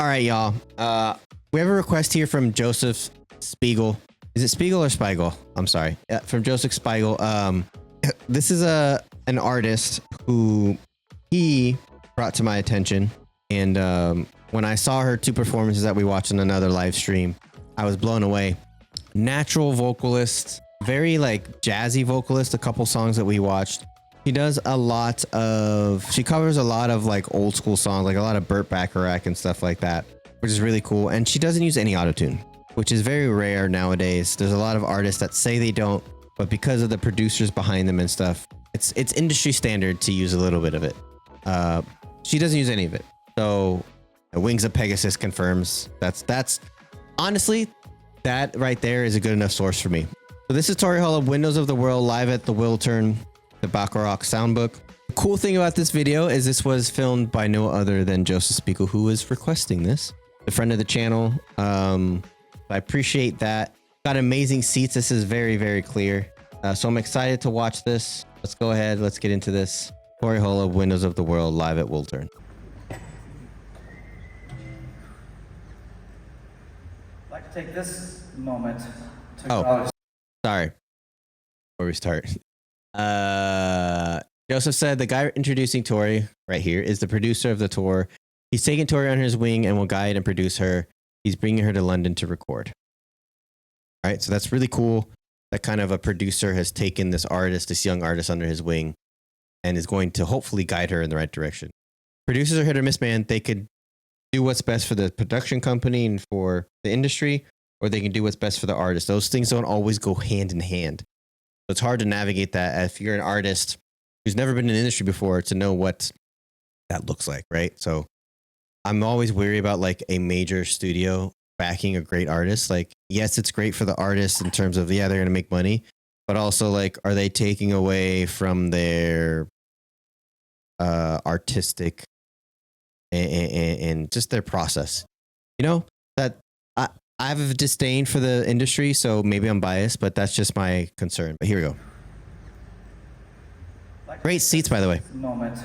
All right, y'all. We have a request here from Joseph Spiegel. Is it Spiegel or Spiegel? I'm sorry. From Joseph Spiegel. This is an artist who he brought to my attention, and when I saw her two performances that we watched on another live stream, I was blown away. Natural vocalist, very like jazzy vocalist. A couple songs that we watched. She does a lot of, she covers a lot of like old school songs, like a lot of Burt Bacharach and stuff like that, which is really cool. And she doesn't use any autotune, which is very rare nowadays. There's a lot of artists that say they don't, but because of the producers behind them and stuff, it's industry standard to use a little bit of it. She doesn't use any of it. So Wings of Pegasus confirms that's honestly, that right there is a good enough source for me. So this is Tori Holub, Windows of the World, live at the Wiltern, the Bacharach soundbook. The cool thing about this video is this was filmed by no other than Joseph Spiegel, who was requesting this, the friend of the channel. I appreciate that. Got amazing seats. This is very, very clear. So I'm excited to watch this. Let's go ahead. Let's get into this. Tori Holub, Windows of the World, live at Wiltern. I'd like to take this moment to acknowledge. Sorry. Before we start. Joseph said the guy introducing Tori right here is the producer of the tour. He's taking Tori under his wing and will guide and produce her. He's bringing her to London to record. All right, so that's really cool. That kind of a producer has taken this artist, this young artist, under his wing and is going to hopefully guide her in the right direction. Producers are hit or miss, man. They could do what's best for the production company and for the industry, or they can do what's best for the artist. Those things don't always go hand in hand. So it's hard to navigate that if you're an artist who's never been in the industry before to know what that looks like, right? So I'm always weary about like a major studio backing a great artist. Like, yes, it's great for the artist in terms of, yeah, they're going to make money, but also like, are they taking away from their artistic and just their process? You know, that I have a disdain for the industry, so maybe I'm biased, but that's just my concern. But here we go. Great seats, by the way. Moment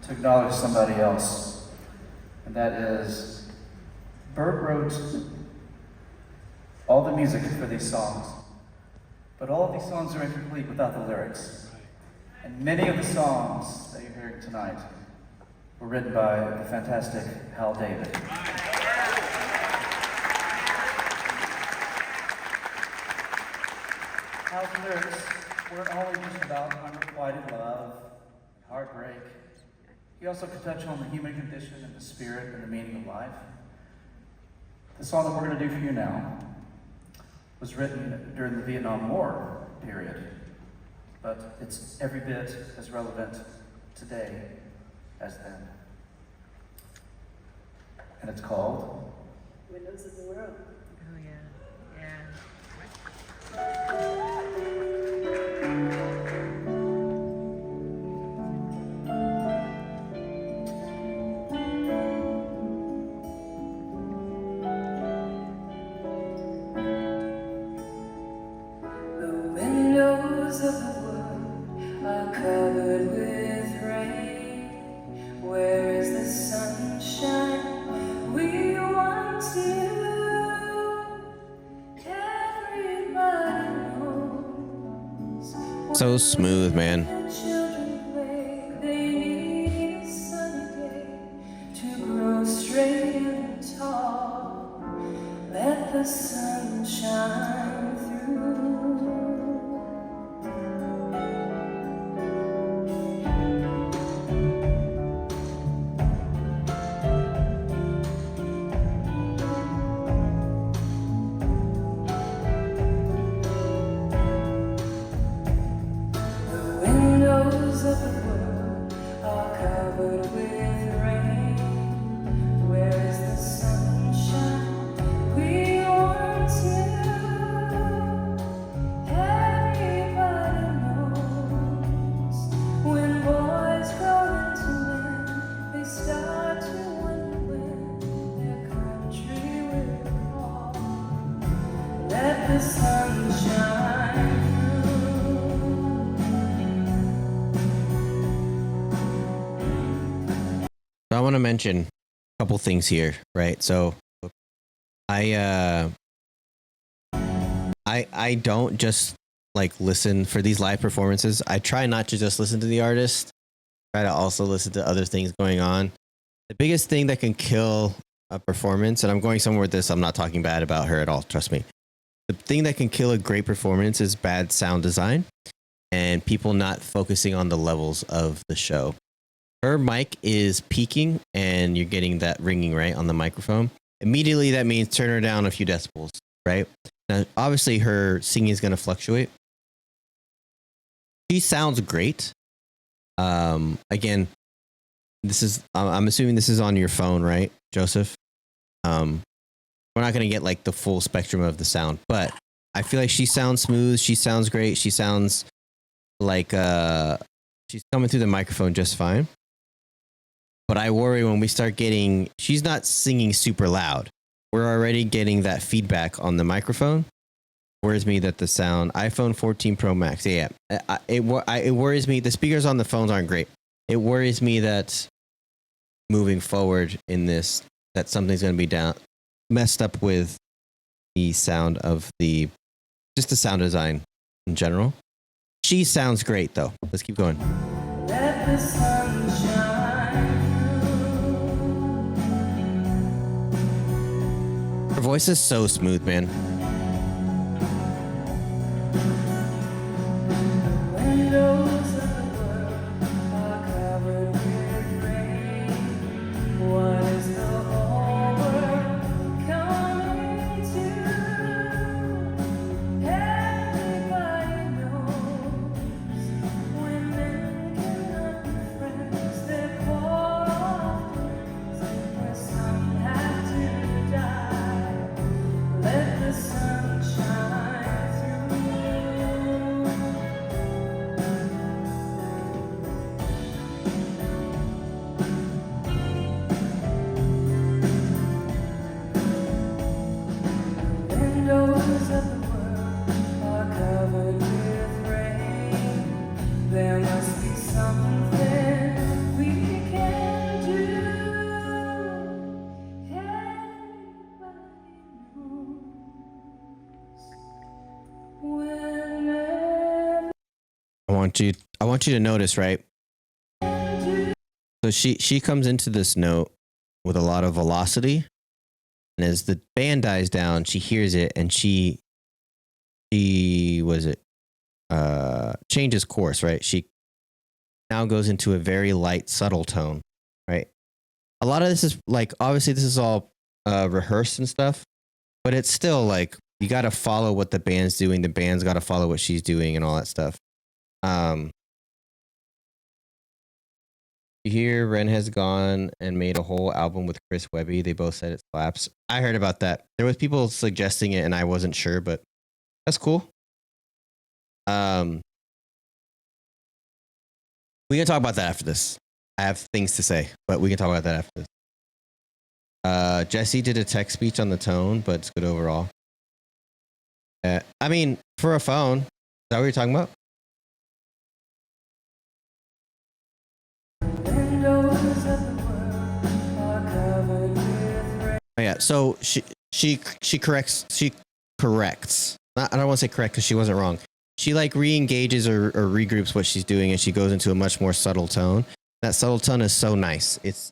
to acknowledge somebody else, and that is Bert wrote all the music for these songs, but all of these songs are incomplete without the lyrics. And many of the songs that you're hearing tonight were written by the fantastic Hal David. Hal's lyrics weren't only just about unrequited love, heartbreak. He also could touch on the human condition and the spirit and the meaning of life. The song that we're going to do for you now was written during the Vietnam War period, but it's every bit as relevant today as then. And it's called Windows of the World. Oh yeah, yeah. The windows of the world are covered with rain. Where is the sunshine we once knew? Everybody knows. So smooth, man. The children play, they need a sunny day to grow straight and tall. Let the sun shine through. The windows of the world are covered with rain. Where is the sunshine we once knew? Everybody knows when boys grow into men, they start to wonder when their country will fall. Let the sun shine through. So I want to mention a couple things here, right? So I I don't just like listen for these live performances. I try not to just listen to the artist. Try to also listen to other things going on. The biggest thing that can kill a performance, and I'm going somewhere with this, I'm not talking bad about her at all, trust me. The thing that can kill a great performance is bad sound design and people not focusing on the levels of the show. Her mic is peaking and you're getting that ringing right on the microphone. Immediately that means turn her down a few decibels, right? Now, obviously her singing is going to fluctuate. She sounds great. Again, this is, I'm assuming this is on your phone, right, Joseph? We're not going to get like the full spectrum of the sound, but I feel like she sounds smooth. She sounds great. She sounds like she's coming through the microphone just fine. But I worry when we start getting, she's not singing super loud. We're already getting that feedback on the microphone. Worries me that the sound, iPhone 14 Pro Max, it worries me. The speakers on the phones aren't great. It worries me that moving forward in this, that something's going to be messed up with the sound of just the sound design in general. She sounds great though. Let's keep going. Let the sun shine through. Her voice is so smooth, man. Windows of the world are covered with rain. What is the whole world coming to? Everybody knows women cannot be friends. They're caught off where some have to die. Let the sun shine through. Windows of the world are covered with rain. There must be something we can do. Everybody knows whenever I want you to notice, right? So she comes into this note with a lot of velocity, and as the band dies down, she hears it and she changes course, right? She now goes into a very light, subtle tone, right? A lot of this is like, obviously this is all rehearsed and stuff, but it's still like you got to follow what the band's doing. The band's got to follow what she's doing and all that stuff. You hear Ren has gone and made a whole album with Chris Webby. They both said it slaps. I heard about that. There was people suggesting it and I wasn't sure, but that's cool. We can talk about that after this. I have things to say, but we can talk about that after this. Jesse did a tech speech on the tone, but it's good overall. I mean, for a phone, is that what you're talking about? windows of the world are covered with rain. Oh, yeah. So she corrects. I don't want to say correct because she wasn't wrong. She like re-engages or regroups what she's doing, and she goes into a much more subtle tone. That subtle tone is so nice. It's,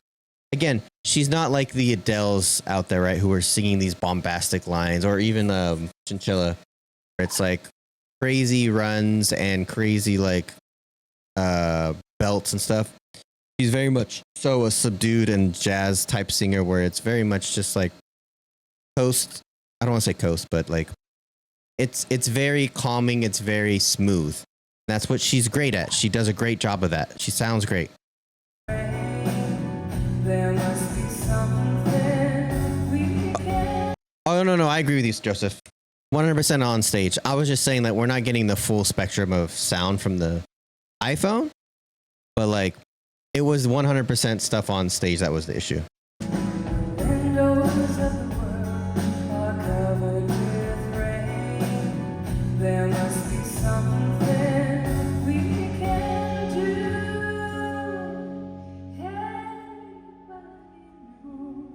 again, she's not like the Adeles out there, right, who are singing these bombastic lines, or even Chinchilla, where it's like crazy runs and crazy like belts and stuff. She's very much so a subdued and jazz type singer, where it's very much just like coast. I don't want to say coast, but like it's very calming. It's very smooth. That's what she's great at. She does a great job of that. She sounds great. There must be something we can. Oh, no. I agree with you, Joseph. 100% on stage. I was just saying that we're not getting the full spectrum of sound from the iPhone, but like it was 100% stuff on stage that was the issue. Windows of the world are covered with rain. There must be something we can do. Everybody knows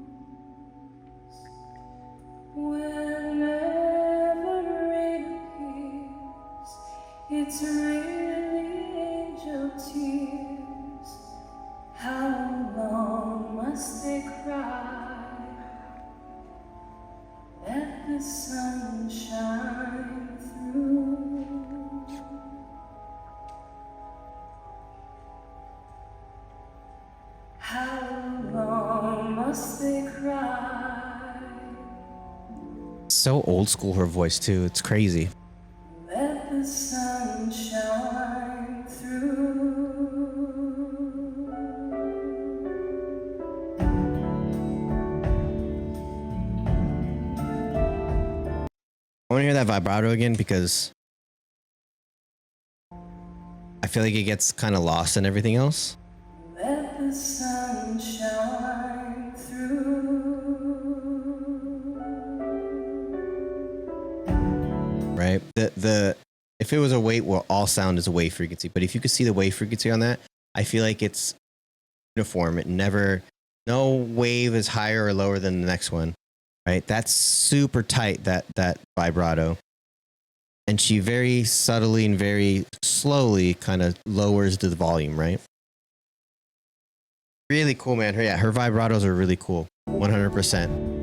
it's really angel tears. How long must they cry? Let the sun shine through. How long must they cry? So old school, her voice too. It's crazy. Let the sun shine through. I want to hear that vibrato again because I feel like it gets kind of lost in everything else. Let the sun shine through. Right? The if it was a wave, well, all sound is a wave frequency, but if you could see the wave frequency on that, I feel like it's uniform. It never, no wave is higher or lower than the next one. Right? That's super tight, that vibrato. And she very subtly and very slowly kind of lowers the volume, right? Really cool, man. Her vibratos are really cool. 100%.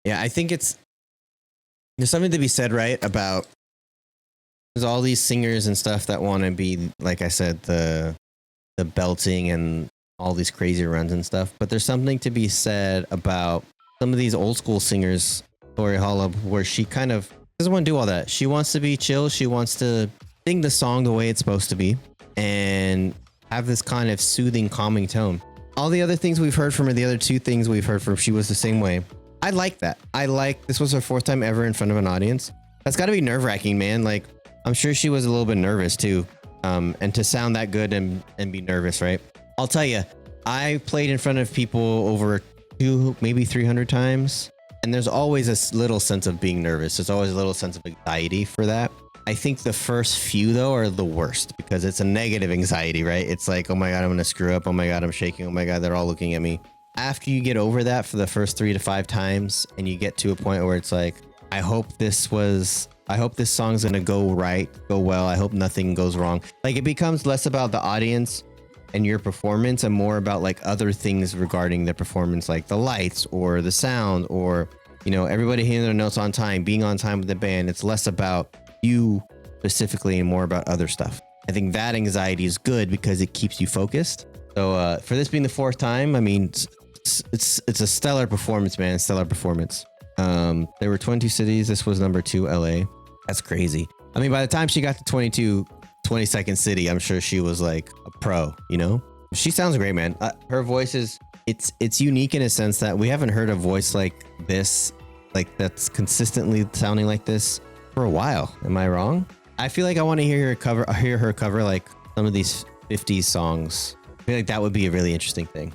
Yeah, I think there's something to be said, right, about there's all these singers and stuff that want to be, like I said, the belting and all these crazy runs and stuff. But there's something to be said about some of these old school singers, Tori Holub, where she kind of doesn't want to do all that. She wants to be chill. She wants to sing the song the way it's supposed to be and have this kind of soothing, calming tone. All the other things we've heard from her, the other two things we've heard from, she was the same way. I like that. This was her fourth time ever in front of an audience. That's got to be nerve wracking, man. Like, I'm sure she was a little bit nervous too. And to sound that good and be nervous, right? I'll tell you, I played in front of people over 200, maybe 300 times. And there's always a little sense of being nervous. There's always a little sense of anxiety for that. I think the first few though are the worst because it's a negative anxiety, right? It's like, oh my God, I'm going to screw up. Oh my God, I'm shaking. Oh my God, they're all looking at me. After you get over that for the first 3 to 5 times and you get to a point where it's like, I hope this song's going to go right, go well. I hope nothing goes wrong. Like, it becomes less about the audience and your performance and more about like other things regarding the performance, like the lights or the sound or, you know, everybody hitting their notes on time, being on time with the band. It's less about you specifically and more about other stuff. I think that anxiety is good because it keeps you focused. So for this being the 4th time, I mean, it's a stellar performance, man. Stellar performance. There were 22 cities. This was number 2, LA. That's crazy. I mean, by the time she got to 22nd city, I'm sure she was like a pro, you know? She sounds great, man. Her voice is, it's unique in a sense that we haven't heard a voice like this, like that's consistently sounding like this for a while. Am I wrong? I feel like I want to hear her cover like some of these 50s songs. I feel like that would be a really interesting thing.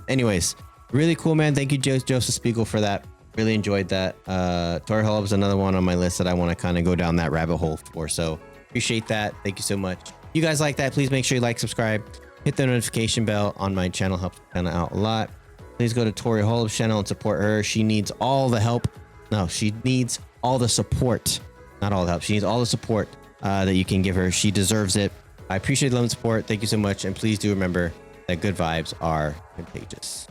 Anyways, really cool, man. Thank you, Joseph Spiegel, for that. Really enjoyed that. Tori Holub is another one on my list that I want to kind of go down that rabbit hole for. So appreciate that. Thank you so much. If you guys like that, please make sure you like, subscribe, hit the notification bell on my channel. Helps kind of out a lot. Please go to Tori Holub's channel and support her. She needs all the help. No, she needs all the support. Not all the help. She needs all the support that you can give her. She deserves it. I appreciate the love and support. Thank you so much. And please do remember that good vibes are contagious.